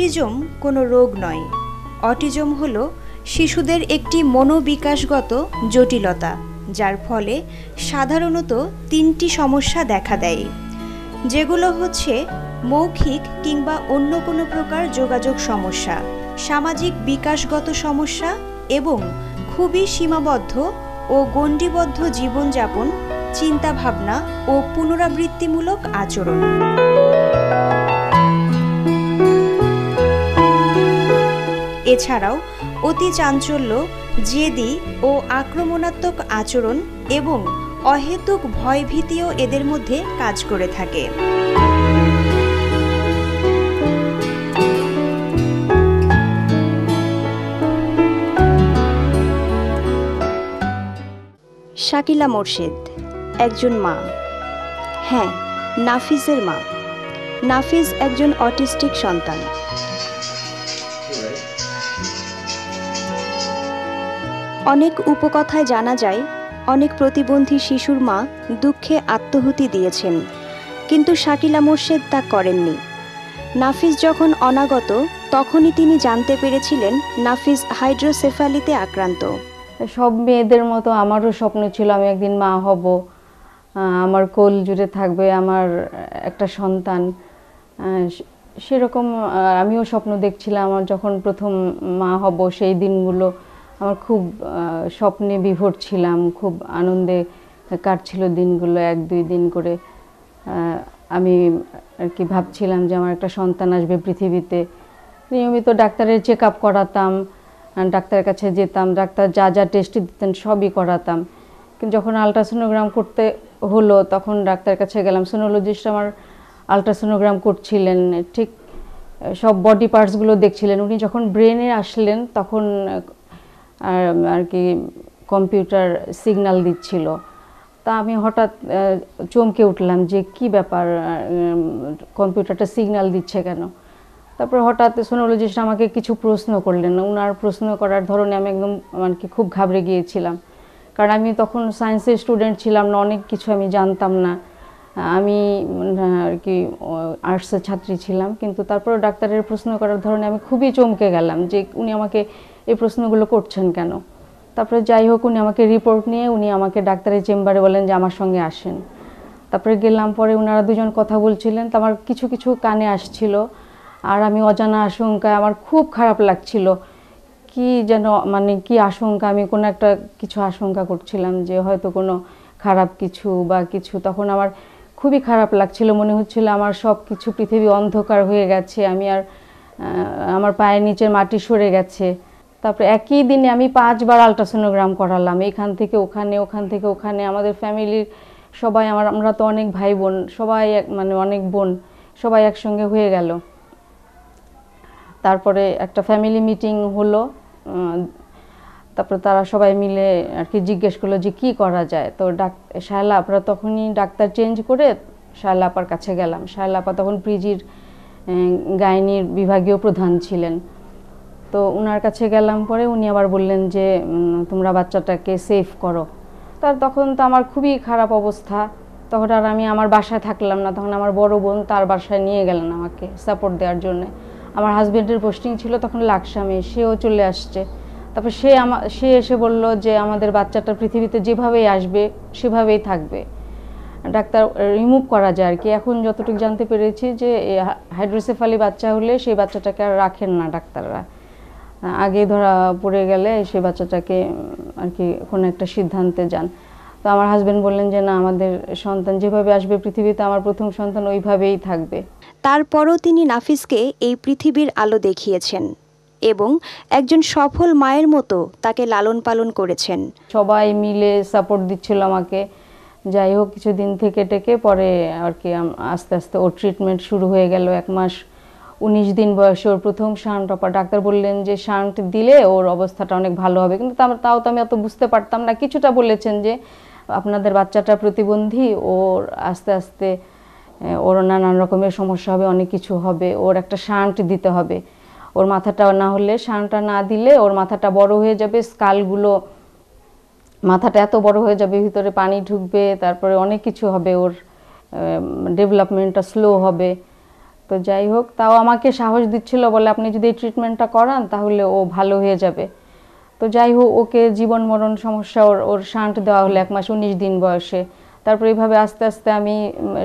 Autism কোনো রোগ নয়। অটিজম হলো শিশুদের একটি মনোবিকাশগত জটিলতা, যার ফলে সাধারণত 3টি সমস্যা দেখা দেয়, যেগুলো হচ্ছে মৌখিক কিংবা অন্য কোনো প্রকার যোগাযোগ সমস্যা, সামাজিক বিকাশগত সমস্যা এবং খুবই সীমাবদ্ধ ও গণ্ডিবদ্ধ জীবনযাপন, চিন্তাভাবনা ও পুনরাবৃত্তিমূলক আচরণ। এছাড়াও অতি চাঞ্চল্য, জেদি ও আক্রমণাত্মক আচরণ এবং অহেতুক ভয়ভীতিও এদের মধ্যে কাজ করে থাকে। শাকিলা মোর্শেদ একজন মা, হ্যাঁ, নাফিজের মা। নাফিজ একজন অটিস্টিক সন্তান। অনেক উপকথায় জানা যায় অনেক প্রতিবন্ধী শিশুর মা দুঃখে আত্মহুতি দিয়েছেন, কিন্তু শাকিলা মোর্শেদ তা করেননি। নাফিজ যখন অনাগত তখনই তিনি জানতে পেরেছিলেন নাফিজ হাইড্রোসেফালিতে আক্রান্ত। সব মেয়েদের মতো আমারও স্বপ্ন ছিল আমি একদিন মা হব, আমার কোল জুড়ে থাকবে আমার একটা সন্তান। সেরকম আমিও স্বপ্ন দেখছিলাম। আমার যখন প্রথম মা হব সেই দিনগুলো আমার খুব স্বপ্নে বিভোর ছিলাম, খুব আনন্দে কাটছিল দিনগুলো, 1-2 দিন করে। আমি আর কি ভাবছিলাম যে আমার একটা সন্তান আসবে পৃথিবীতে। নিয়মিত ডাক্তারের চেক আপ করাতাম, ডাক্তারের কাছে যেতাম, ডাক্তার যা যা টেস্ট দিতেন সবই করাতাম। কিন্তু যখন আলট্রাসোনোগ্রাম করতে হলো তখন ডাক্তারের কাছে গেলাম, সোনোলজিস্ট আমার আলট্রাসোনোগ্রাম করছিলেন, ঠিক সব বডি পার্টসগুলো দেখছিলেন। উনি যখন ব্রেনে আসলেন তখন আর কি কম্পিউটার সিগন্যাল দিচ্ছিল। তা আমি হঠাৎ চমকে উঠলাম যে কি ব্যাপার, কম্পিউটারটা সিগন্যাল দিচ্ছে কেন। তারপর হঠাৎ সোনোলজিস্ট আমাকে কিছু প্রশ্ন করলেন। ওনার প্রশ্ন করার ধরনে আমি একদম মানে কি খুব ঘাবড়ে গিয়েছিলাম, কারণ আমি তখন সায়েন্সের স্টুডেন্ট ছিলাম না, অনেক কিছু আমি জানতাম না। আমি আর কি আর্টসের ছাত্রী ছিলাম, কিন্তু তারপর ডাক্তারের প্রশ্ন করার ধরনে আমি খুবই চমকে গেলাম যে উনি আমাকে এই প্রশ্নগুলো করছেন কেন। তারপরে যাই হোক, উনি আমাকে রিপোর্ট নিয়ে উনি আমাকে ডাক্তারের চেম্বারে বলেন যে আমার সঙ্গে আসেন। তারপরে গেলাম, পরে ওনারা দুজন কথা বলছিলেন, তো আমার কিছু কিছু কানে আসছিল, আর আমি অজানা আশঙ্কায় আমার খুব খারাপ লাগছিল। কি যেন মানে কি আশঙ্কা, আমি কোনো একটা কিছু আশঙ্কা করছিলাম যে হয়তো কোনো খারাপ কিছু বা কিছু। তখন আমার খুবই খারাপ লাগছিল, মনে হচ্ছিল আমার সব কিছু পৃথিবী অন্ধকার হয়ে গেছে, আমি আর আমার পায়ের নিচের মাটি সরে গেছে। তারপরে একই দিনে আমি 5 বার আলট্রাসোনোগ্রাম করালাম, এখান থেকে ওখানে, ওখান থেকে ওখানে। আমাদের ফ্যামিলির সবাই, আমরা তো অনেক ভাই বোন, সবাই মানে অনেক বোন, সবাই একসঙ্গে হয়ে গেল। তারপরে একটা ফ্যামিলি মিটিং হলো, তারপরে তারা সবাই মিলে আর কি জিজ্ঞেস করলো যে কি করা যায়। তো শায়লা আপা তখনই ডাক্তার চেঞ্জ করে শায়লা আপার কাছে গেলাম। শায়লা আপা তখন পিজির গাইনির বিভাগীয় প্রধান ছিলেন। তো ওনার কাছে গেলাম, পরে উনি আবার বললেন যে তোমরা বাচ্চাটাকে সেভ করো। তখন তো আমার খুবই খারাপ অবস্থা, তখন আর আমি আমার বাসায় থাকলাম না। তখন আমার বড় বোন তার বাসায় নিয়ে গেলেন আমাকে সাপোর্ট দেওয়ার জন্য। আমার হাজব্যান্ডের পোস্টিং ছিল তখন লাকসামে, সেও চলে আসছে। তারপর সে এসে বলল যে আমাদের বাচ্চাটা পৃথিবীতে যেভাবেই আসবে সেভাবেই থাকবে, ডাক্তার রিমুভ করা যায় আর কি। এখন যতটুকু জানতে পেরেছি যে হাইড্রোসেফালি বাচ্চা হলে সেই বাচ্চাটাকে আর রাখেন না ডাক্তাররা, আগে ধরা পড়ে গেলে সেই বাচ্চাটাকে আর কি কোনো একটা সিদ্ধান্তে যান। তো আমার হাজব্যান্ড বললেন যে না, আমাদের সন্তান যেভাবে আসবে পৃথিবীতে আমার প্রথম সন্তান ওইভাবেই থাকবে। তারপরও তিনি নাফিজকে এই পৃথিবীর আলো দেখিয়েছেন এবং একজন সফল মায়ের মতো তাকে লালন পালন করেছেন। সবাই মিলে সাপোর্ট দিচ্ছিল আমাকে। যাই হোক, কিছুদিন থেকে টেকে পরে আর কি আস্তে আস্তে ওর ট্রিটমেন্ট শুরু হয়ে গেল। 1 মাস 19 দিন বয়সে ওর প্রথম শান্ট অপা। ডাক্তার বললেন যে শান্ট দিলে ওর অবস্থাটা অনেক ভালো হবে, কিন্তু তাও তো আমি অত বুঝতে পারতাম না। কিছুটা বলেছেন যে আপনাদের বাচ্চাটা প্রতিবন্ধী, ওর আস্তে আস্তে ওর নানান রকমের সমস্যা হবে, অনেক কিছু হবে, ওর একটা শান্ট দিতে হবে। ওর মাথাটা না হলে, শান্টটা না দিলে ওর মাথাটা বড় হয়ে যাবে, স্কালগুলো, মাথাটা এত বড় হয়ে যাবে, ভিতরে পানি ঢুকবে, তারপরে অনেক কিছু হবে, ওর ডেভেলপমেন্টটা স্লো হবে। তো যাই হোক, তাও আমাকে সাহস দিচ্ছিল, বলে আপনি যদি এই ট্রিটমেন্টটা করান তাহলে ও ভালো হয়ে যাবে। তো যাই হোক, ওকে জীবন মরণ সমস্যা, ওর শান্ট দেওয়া হলো 1 মাস 19 দিন বয়সে। তারপর এইভাবে আস্তে আস্তে আমি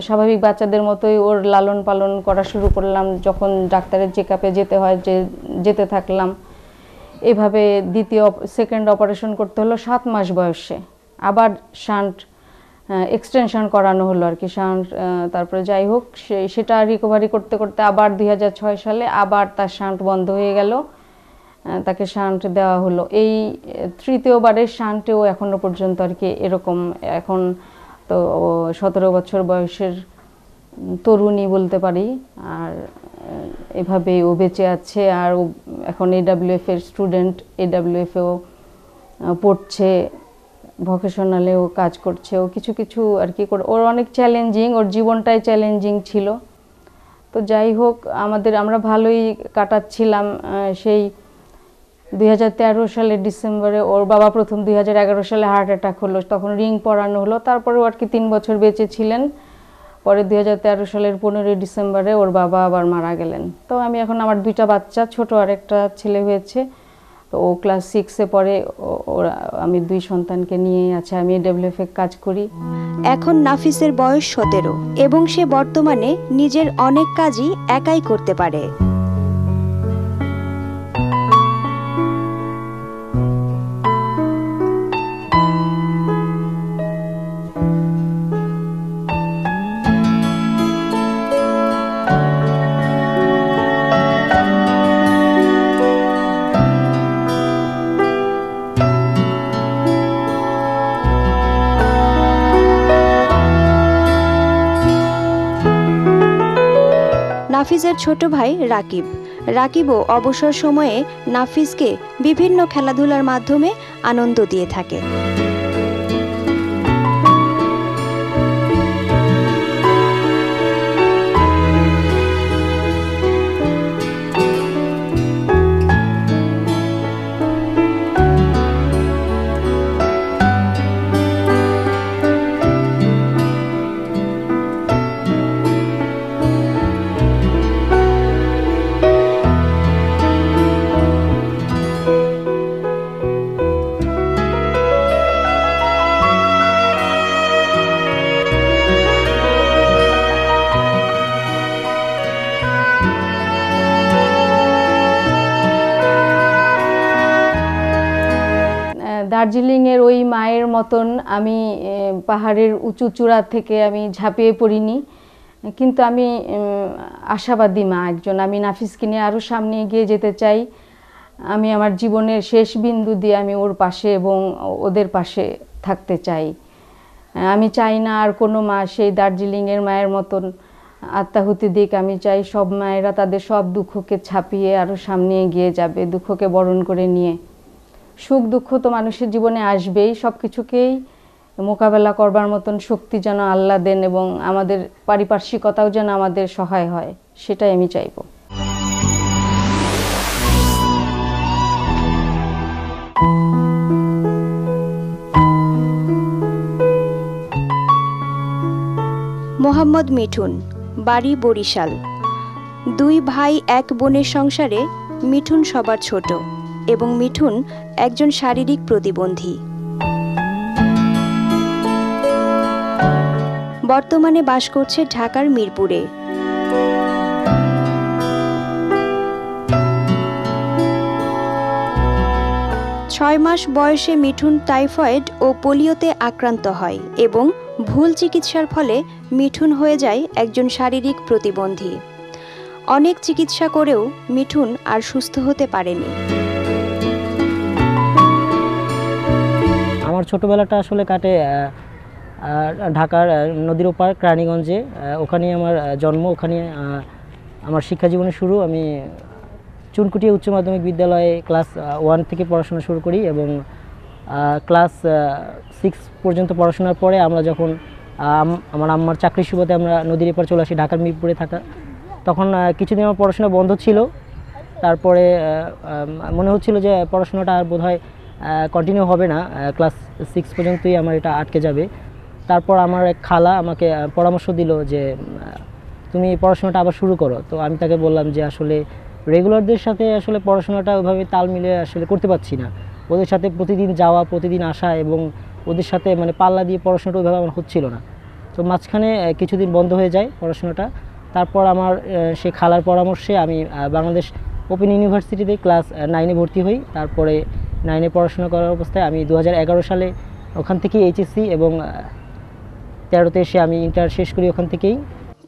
স্বাভাবিক বাচ্চাদের মতোই ওর লালন পালন করা শুরু করলাম। যখন ডাক্তারের চেকআপে যেতে হয় যেতে থাকলাম। এভাবে সেকেন্ড অপারেশন করতে হলো 7 মাস বয়সে। আবার শান্ট এক্সটেনশন করানো হলো আর কি, শান্ট। তারপরে যাই হোক, সেটা রিকভারি করতে করতে আবার 2006 সালে আবার তার শান্ট বন্ধ হয়ে গেল, তাকে শান্ট দেওয়া হলো। এই তৃতীয়বারের শান্টেও এখনো পর্যন্ত আর কি এরকম। এখন তো 17 বছর বয়সের তরুণী বলতে পারি। আর এভাবে ও বেঁচে আছে। আর ও এখন AWF এর স্টুডেন্ট, AWF এও পড়ছে, ভোকেশনালেও কাজ করছে। ও কিছু কিছু আর কি করে, ওর অনেক চ্যালেঞ্জিং, ওর জীবনটাই চ্যালেঞ্জিং ছিল। তো যাই হোক, আমরা ভালোই কাটাচ্ছিলাম। সেই 2013 সালের ডিসেম্বরে ওর বাবা প্রথম 2011 সালে হার্ট অ্যাটাক হলো, তখন রিং পরানো হলো। তারপরেও আর কি 3 বছর বেঁচে ছিলেন। পরে 2013 সালের 15 ডিসেম্বরে ওর বাবা আবার মারা গেলেন। তো আমি এখন, আমার 2টা বাচ্চা, ছোট আরেকটা ছেলে হয়েছে। তো ও ক্লাস 6-এ পড়ে। আমি 2 সন্তানকে নিয়েই আছে, আমি AWF এ কাজ করি। এখন নাফিসের বয়স 17 এবং সে বর্তমানে নিজের অনেক কাজই একাই করতে পারে। নাফিসের ছোট ভাই রাকিবও অবসর সময়ে নাফিসকে বিভিন্ন খেলাধুলার মাধ্যমে আনন্দ দিয়ে থাকে। দার্জিলিংয়ের ওই মায়ের মতন আমি পাহাড়ের উঁচু চূড়া থেকে আমি ঝাঁপিয়ে পড়িনি, কিন্তু আমি আশাবাদী মা একজন। আমি নাফিসকে নিয়ে আরও সামনে এগিয়ে যেতে চাই। আমি আমার জীবনের শেষ বিন্দু দিয়ে আমি ওর পাশে এবং ওদের পাশে থাকতে চাই। আমি চাই না আর কোনো মা সেই দার্জিলিংয়ের মায়ের মতন আত্মাহুতি দিক। আমি চাই সব মায়েরা তাদের সব দুঃখকে ছাপিয়ে আরও সামনে এগিয়ে যাবে, দুঃখকে বরণ করে নিয়ে। সুখ দুঃখ তো মানুষের জীবনে আসবেই, সব কিছুকেই মোকাবেলা করবার মতন শক্তি যেন আল্লাহ দেন এবং আমাদের পারিপার্শ্বিকতাও যেন আমাদের সহায় হয়, সেটাই আমি চাইব। মোহাম্মদ মিঠুন, বাড়ি বরিশাল। 2 ভাই 1 বোনের সংসারে মিঠুন সবার ছোট এবং মিঠুন একজন শারীরিক প্রতিবন্ধী। বর্তমানে বাস করছে ঢাকার মিরপুরে। 6 মাস বয়সে মিঠুন টাইফয়েড ও পোলিওতে আক্রান্ত হয় এবং ভুল চিকিৎসার ফলে মিঠুন হয়ে যায় একজন শারীরিক প্রতিবন্ধী। অনেক চিকিৎসা করেও মিঠুন আর সুস্থ হতে পারেনি। আমার ছোটোবেলাটা আসলে কাটে ঢাকার নদীর ওপার কেরানীগঞ্জে। ওখানেই আমার জন্ম, ওখানে আমার শিক্ষা জীবনের শুরু। আমি চুনকুটিয়া উচ্চ মাধ্যমিক বিদ্যালয়ে ক্লাস 1 থেকে পড়াশোনা শুরু করি এবং ক্লাস 6 পর্যন্ত পড়াশোনার পরে আমরা যখন আমার আম্মার চাকরির সুবাদে আমরা নদীর এপার চলে আসি ঢাকার মিরপুরে থাকা, তখন কিছুদিন আমার পড়াশোনা বন্ধ ছিল। তারপরে মনে হচ্ছিল যে পড়াশোনাটা আর বোধহয় কন্টিনিউ হবে না, ক্লাস 6 পর্যন্তই আমার এটা আটকে যাবে। তারপর আমার এক খালা আমাকে পরামর্শ দিল যে তুমি পড়াশোনাটা আবার শুরু করো। তো আমি তাকে বললাম যে আসলে রেগুলারদের সাথে আসলে পড়াশোনাটা ওইভাবে তাল মিলে আসলে করতে পারছি না, ওদের সাথে প্রতিদিন যাওয়া প্রতিদিন আসা এবং ওদের সাথে মানে পাল্লা দিয়ে পড়াশোনাটা ওইভাবে আমার হচ্ছিল না। তো মাঝখানে কিছুদিন বন্ধ হয়ে যায় পড়াশোনাটা। তারপর আমার সে খালার পরামর্শে আমি বাংলাদেশ ওপেন ইউনিভার্সিটিতে ক্লাস 9-এ ভর্তি হই। তারপরে 9-এ পড়াশোনা করার অবস্থায় আমি 2011 সালে ওখান থেকেই এইচএসসি এবং 13তে এসে আমি ইন্টার শেষ করি ওখান থেকেই।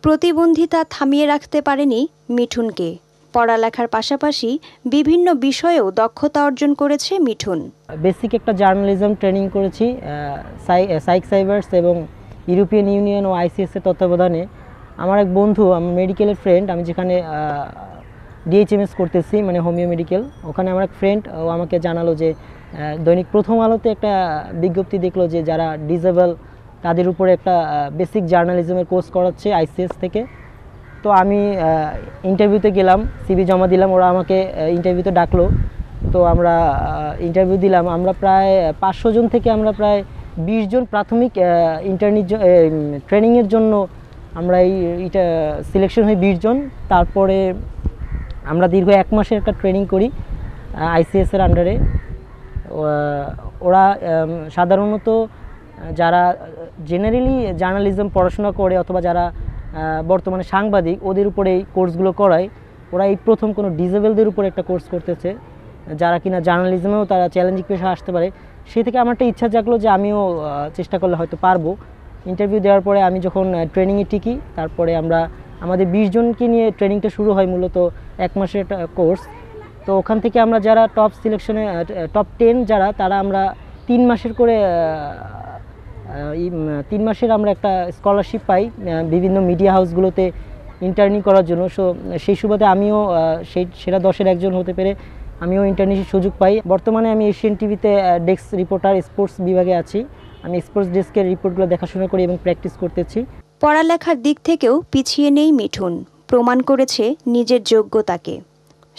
প্রতিবন্ধিতা থামিয়ে রাখতে পারেনি মিঠুনকে। পড়ালেখার পাশাপাশি বিভিন্ন বিষয়েও দক্ষতা অর্জন করেছে মিঠুন। বেসিক একটা জার্নালিজম ট্রেনিং করেছি সাইক সাইবার্স এবং ইউরোপিয়ান ইউনিয়ন ও আইসিএস এর তত্ত্বাবধানে। আমার এক বন্ধু, আমার মেডিকেলের ফ্রেন্ড, আমি যেখানে ডিএইচএমএস করতেছি মানে হোমিও মেডিকেল, ওখানে আমার এক ফ্রেন্ড ও আমাকে জানালো যে দৈনিক প্রথম আলোতে একটা বিজ্ঞপ্তি দেখলো যে যারা ডিসেবল তাদের উপরে একটা বেসিক জার্নালিজমের কোর্স করাচ্ছে আইসিএস থেকে। তো আমি ইন্টারভিউতে গেলাম, সিভি জমা দিলাম, ওরা আমাকে ইন্টারভিউতে ডাকলো। তো আমরা ইন্টারভিউ দিলাম। আমরা প্রায় 500 জন থেকে আমরা প্রায় 20 জন প্রাথমিক ইন্টার্নি ট্রেনিংয়ের জন্য আমরা এইটা সিলেকশন হই 20 জন। তারপরে আমরা দীর্ঘ 1 মাসের একটা ট্রেনিং করি আইসিএসের আন্ডারে। ওরা সাধারণত যারা জেনারেলি জার্নালিজম পড়াশোনা করে অথবা যারা বর্তমানে সাংবাদিক, ওদের উপরে এই কোর্সগুলো করায়। ওরা এই প্রথম কোনো ডিসেবলদের উপরে একটা কোর্স করতেছে, যারা কিনা জার্নালিজমেও তারা চ্যালেঞ্জিং পেশা আসতে পারে। সেই থেকে আমার একটা ইচ্ছা জাগলো যে আমিও চেষ্টা করলে হয়তো পারবো। ইন্টারভিউ দেওয়ার পরে আমি যখন ট্রেনিংয়ে টিকি, তারপরে আমাদের 20 জনকে নিয়ে ট্রেনিংটা শুরু হয়, মূলত 1 মাসের একটা কোর্স। তো ওখান থেকে আমরা যারা টপ সিলেকশনে টপ 10 যারা, তারা আমরা 3 মাসের করে 3 মাসের আমরা একটা স্কলারশিপ পাই বিভিন্ন মিডিয়া হাউসগুলোতে ইন্টার্নি করার জন্য। সো সেই সুবাদে আমিও সেই সেরা 10-এর একজন হতে পেরে আমিও ইন্টার্নির সুযোগ পাই। বর্তমানে আমি এশিয়ান টিভিতে ডেস্ক রিপোর্টার স্পোর্টস বিভাগে আছি। আমি স্পোর্টস ডেস্কের রিপোর্টগুলো দেখাশোনা করি এবং প্র্যাকটিস করতেছি। পড়ালেখার দিক থেকেও পিছিয়ে নেই মিঠুন, প্রমাণ করেছে নিজের যোগ্যতাকে।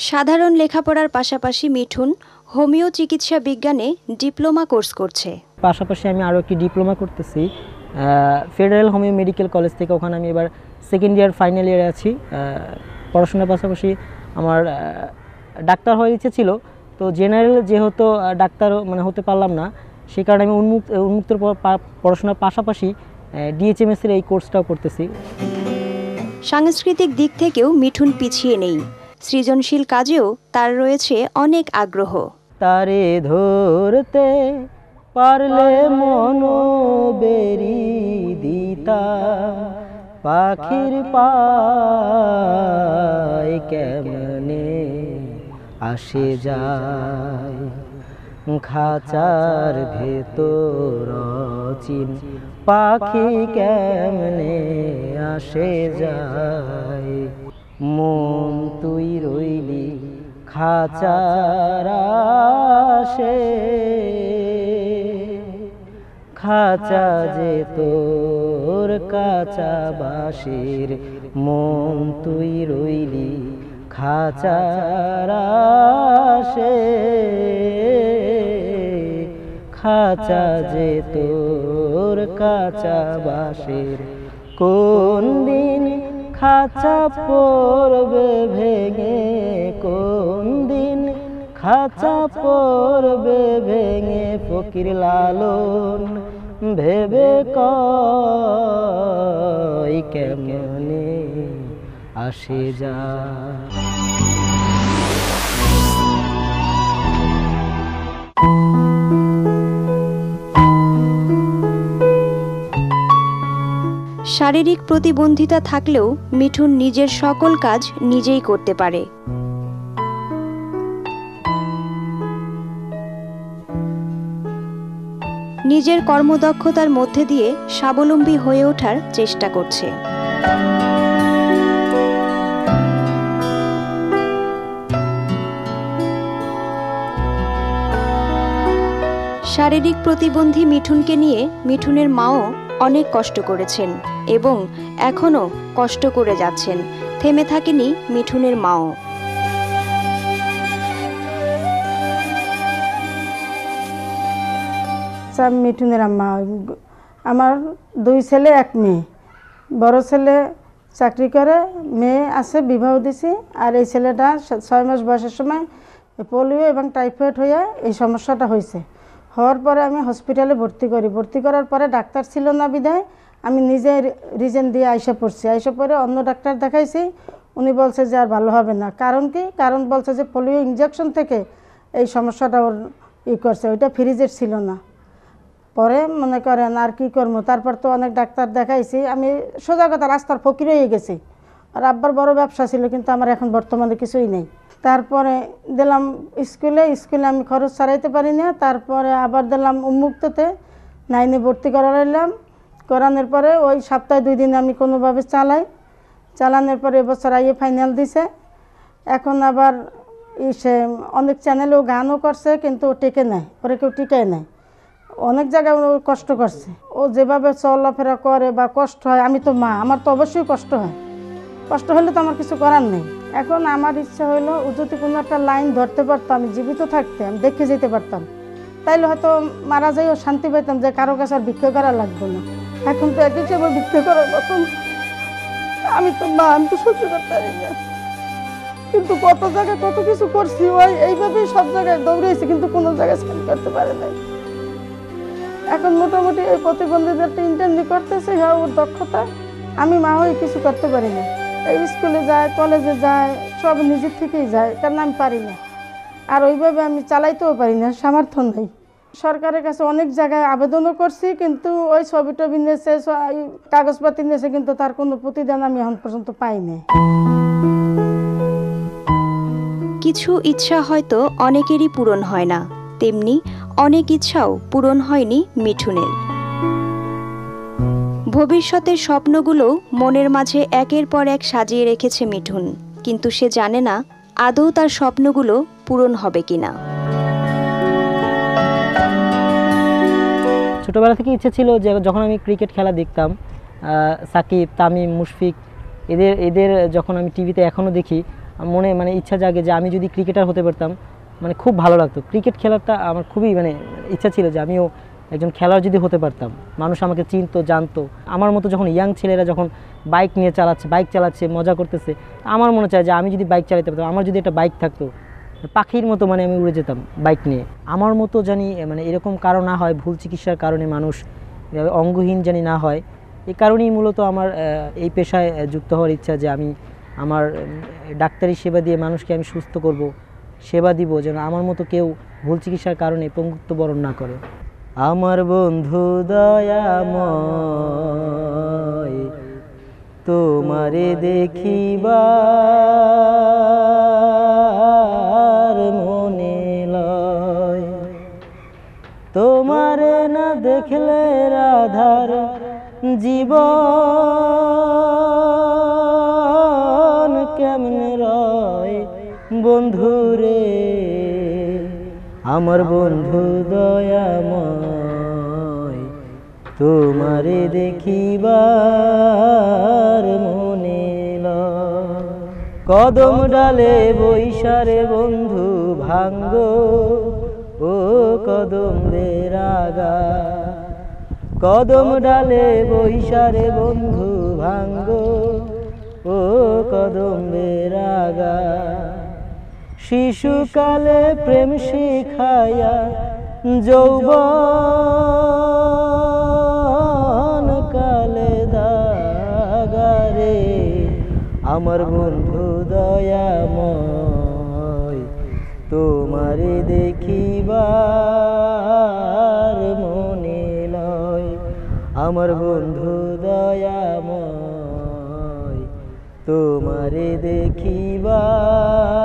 সাধারণ লেখাপড়ার পাশাপাশি মিঠুন হোমিও চিকিৎসা বিজ্ঞানে ডিপ্লোমা কোর্স করছে। পাশাপাশি আমি আরও একটি ডিপ্লোমা করতেছি ফেডারেল হোমিও মেডিকেল কলেজ থেকে। ওখানে আমি এবার সেকেন্ড ইয়ার ফাইনাল ইয়ারে আছি। পড়াশোনার পাশাপাশি আমার ডাক্তার হওয়ার ইচ্ছে ছিল, তো জেনারেল যেহেতু ডাক্তার মানে হতে পারলাম না, সেই কারণে আমি উন্মুক্ত পড়াশোনার পাশাপাশি ডিএইচএমএসের এই কোর্সটাও করতেছি। সাংস্কৃতিক দিক থেকেও মিঠুন পিছিয়ে নেই, সৃজনশীল কাজেও তার রয়েছে অনেক আগ্রহ। তারে ধরতে পারলে মন বেরি দিতা, পাখির পায় কেমনে আসে যায়, খাঁচার ভেতর চিন পাখি কেমনে আসে যায়, মন তুই রইলি খাঁচার আশে, খাঁচা যে তোর কাঁচা বাঁশের, মন তুই রইলি খাঁচার আশে, খাঁচা যে তোর কাঁচা বাঁশের, কোন দিন খাঁচা পড়বে ভেঙে, কোন দিন খাঁচা পড়বে ভেঙে, ফকির লালন ভেবে কয় কেমনে আসে যায়। শারীরিক প্রতিবন্ধিতা থাকলেও মিঠুন নিজের সকল কাজ নিজেই করতে পারে। নিজের কর্মদক্ষতার মধ্যে দিয়ে স্বাবলম্বী হয়ে ওঠার চেষ্টা করছে। শারীরিক প্রতিবন্ধী মিঠুনকে নিয়ে মিঠুনের মাও অনেক কষ্ট করেছেন এবং এখনও কষ্ট করে যাচ্ছেন। থেমে থাকেনি মিঠুনের মাও। মিঠুনের আম্মা। আমার 2 ছেলে 1 মেয়ে। বড় ছেলে চাকরি করে, মেয়ে আছে, বিবাহ দিছি। আর এই ছেলেটা 6 মাস বয়সের সময় পোলিও এবং টাইফয়েড হয়ে এই সমস্যাটা হয়েছে। হওয়ার পরে আমি হসপিটালে ভর্তি করি। ভর্তি করার পরে ডাক্তার ছিল না বিধায় আমি নিজে রিজেন দিয়ে আইসা পড়ছি। আইসা পরে অন্য ডাক্তার দেখাইছি, উনি বলছে যে আর ভালো হবে না। কারণ কি? কারণ বলছে যে পোলিও ইঞ্জেকশন থেকে এই সমস্যাটা ওর করছে, ওইটা ফ্রিজের ছিল না। পরে মনে করেন আর কি করবো, তারপর তো অনেক ডাক্তার দেখাইছি। আমি সোজা কথা রাস্তার ফকির হয়ে গেছি। আর আব্বার বড় ব্যবসা ছিল, কিন্তু আমার এখন বর্তমানে কিছুই নেই। তারপরে দিলাম স্কুলে আমি খরচ ছাড়াইতে পারি না। তারপরে আবার দিলাম উন্মুক্ততে 9-এ ভর্তি করালাম। করানোর পরে ওই সপ্তাহে 2 দিন আমি কোনোভাবে চালানোর পরে এবছর আইয়ে ফাইনাল দিছে। এখন আবার সে অনেক চ্যানেলেও গানও করছে, কিন্তু ও টেকে নেয়, ওরা কেউ টিকায় নেয়। অনেক জায়গায় ও কষ্ট করছে। ও যেভাবে চলাফেরা করে বা কষ্ট হয়, আমি তো মা, আমার তো অবশ্যই কষ্ট হয়। কষ্ট হলে তো আমার কিছু করার নেই। এখন আমার ইচ্ছা হইলো ও যদি কোনো একটা লাইন ধরতে পারতো, আমি জীবিত থাকতে আমি দেখে যেতে পারতাম, তাইলে হয়তো মারা যাইও শান্তি পাইতাম যে কারো কাছে আর ভিক্ষা করা লাগতো না। এখন তো এক হিসেবে ভিক্ষা করার মতন আমি তো মা, আমি তো সহ্য করতে পারি না। কিন্তু কত জায়গায় কত কিছু করছি, ওই এইভাবেই সব জায়গায় দৌড়াইছি, কিন্তু কোনো জায়গায় সাইন করতে পারে নাই। এখন মোটামুটি এই প্রতিবন্ধীদের একটা ইন্টারভিউ করতেছে, হ্যাঁ ওর দক্ষতা। আমি মা হয়ে কিছু করতে পারি না। এই স্কুলে যায়, কলেজে যায়, সব নিজের থেকেই যায়, কারণ আমি পারি না। আর ওইভাবে আমি চালাইতেও পারি না, সামর্থ্য নেই। সরকারের কাছে অনেক জায়গায় আবেদনও করছি, কিন্তু ওই ছবি টবি নিয়েছে, কাগজপাতি নিয়েছে, কিন্তু তার কোনো প্রতিদান আমি এখন পর্যন্ত পাইনি। কিছু ইচ্ছা হয়তো অনেকেরই পূরণ হয় না, তেমনি অনেক ইচ্ছাও পূরণ হয়নি মিঠুনের। ভবিষ্যতের স্বপ্নগুলো মনের মাঝে একের পর এক সাজিয়ে রেখেছে মিঠুন, কিন্তু সে জানে না আদৌ তার স্বপ্নগুলো পূরণ হবে কিনা। ছোটোবেলা থেকে ইচ্ছে ছিল যে যখন আমি ক্রিকেট খেলা দেখতাম, সাকিব, তামিম, মুশফিক, এদের যখন আমি টিভিতে এখনও দেখি, মনে মানে ইচ্ছা জাগে যে আমি যদি ক্রিকেটার হতে পারতাম, মানে খুব ভালো লাগতো। ক্রিকেট খেলাটা আমার খুবই মানে ইচ্ছা ছিল যে আমিও একজন খেলোয়াড় যদি হতে পারতাম, মানুষ আমাকে চিনতো, জানতো। আমার মতো যখন ইয়াং ছেলেরা যখন বাইক চালাচ্ছে, মজা করতেছে, আমার মনে চায় যে আমি যদি বাইক চালাতে পারতাম, আমার যদি একটা বাইক থাকতো, পাখির মতো মানে আমি উড়ে যেতাম বাইক নিয়ে। আমার মতো জানি মানে এরকম কারো না হয়, ভুল চিকিৎসার কারণে মানুষ অঙ্গহীন জানি না হয়। এই কারণেই মূলত আমার এই পেশায় যুক্ত হওয়ার ইচ্ছা, যে আমি আমার ডাক্তারি সেবা দিয়ে মানুষকে আমি সুস্থ করব, সেবা দিব, যেন আমার মতো কেউ ভুল চিকিৎসার কারণে পঙ্গুত্ব বরণ না করে। আমার বন্ধু দয়াময়, তোমারে দেখিবার মনে লয়, তোমারে না দেখলে রাধার জীবন কেমনে রয় বন্ধুরে। আমার বন্ধু দয়াময়, তোমারে দেখিবার মনে লয়। কদম ডালে বৈশারে বন্ধু ভাঙ্গো, ও কদম রে রাগা। কদম ডালে বৈশারে বন্ধু ভাঙ্গো, ও কদম রে রাগা। শিশুকালে প্রেম শিখায়া যৌবন কালে দাগারে। আমার বন্ধু দয়াময়, তোমারে দেখিবার মনে লয়। আমার বন্ধু দয়াময়, তোমারে দেখিবার